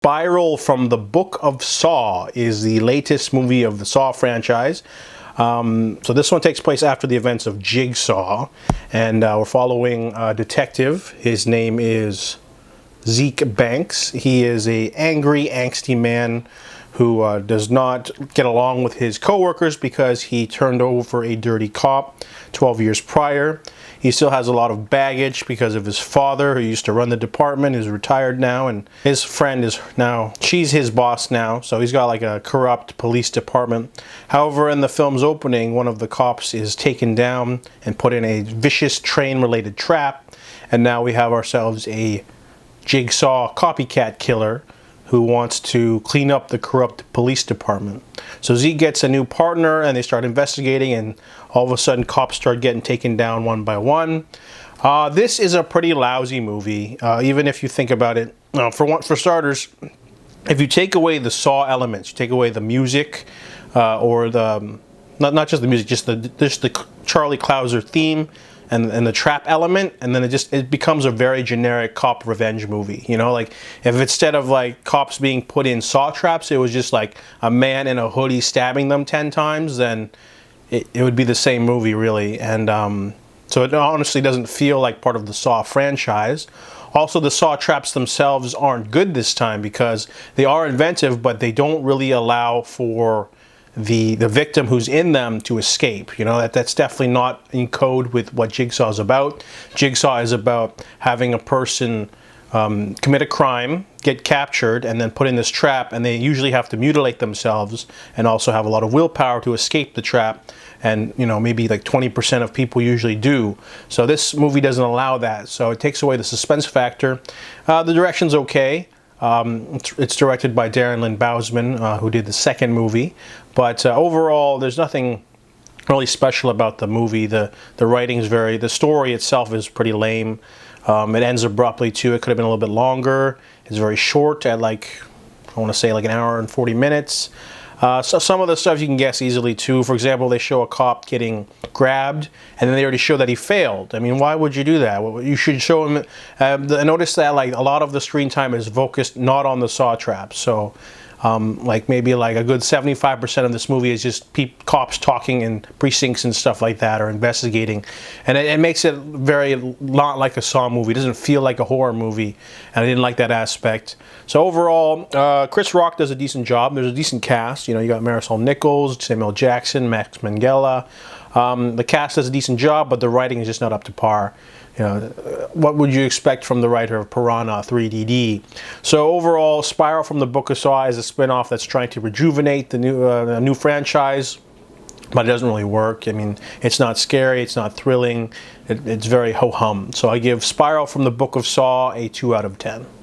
Spiral from the Book of Saw is the latest movie of the Saw franchise. So this one takes place after the events of Jigsaw, and we're following a detective. His name is Zeke Banks. He is an angry, angsty man who does not get along with his co-workers because he turned over a dirty cop 12 years prior. He still has a lot of baggage because of his father, who used to run the department, who's retired now, and his friend is now, she's his boss now, so he's got like a corrupt police department. However, in the film's opening, one of the cops is taken down and put in a vicious train-related trap, and now we have ourselves a Jigsaw copycat killer who wants to clean up the corrupt police department. So Zeke gets a new partner and they start investigating, and all of a sudden cops start getting taken down one by one. This is a pretty lousy movie, even if you think about it. For starters, if you take away the Saw elements, you take away the music, or the, not just the music, just the Charlie Clouser theme, and the trap element, and then it becomes a very generic cop revenge movie. You know, like if instead of like cops being put in saw traps, it was just like a man in a hoodie stabbing them 10 times, then it would be the same movie really. And so it honestly doesn't feel like part of the Saw franchise. Also, the Saw traps themselves aren't good this time because they are inventive, but they don't really allow for the victim who's in them to escape. You know, that's definitely not in code with what Jigsaw is about. Jigsaw is about having a person commit a crime, get captured, and then put in this trap, and they usually have to mutilate themselves and also have a lot of willpower to escape the trap, and you know, maybe like 20% of people usually do. So this movie doesn't allow that, so it takes away the suspense factor. The direction's okay. It's directed by Darren Lynn Bousman, who did the second movie, but overall there's nothing really special about the movie. The writing's the story itself is pretty lame. It ends abruptly too. It could have been a little bit longer. It's very short at like, I want to say like an hour and 40 minutes. So some of the stuff you can guess easily too. For example, they show a cop getting grabbed, and then they already show that he failed. I mean, why would you do that? Well, you should show him. Notice that like a lot of the screen time is focused not on the saw traps. So like maybe like a good 75% of this movie is just cops talking in precincts and stuff like that, or investigating, and it makes it very not like a Saw movie. It doesn't feel like a horror movie, and I didn't like that aspect. So overall, Chris Rock does a decent job. There's a decent cast. You know, you got Marisol Nichols, Samuel Jackson, Max Minghella. The cast does a decent job, but the writing is just not up to par. You know, what would you expect from the writer of Piranha 3DD? So overall, Spiral from the Book of Saw is a spin-off that's trying to rejuvenate the new franchise, but it doesn't really work. I mean, it's not scary, it's not thrilling, it's very ho-hum. So I give Spiral from the Book of Saw a 2 out of 10.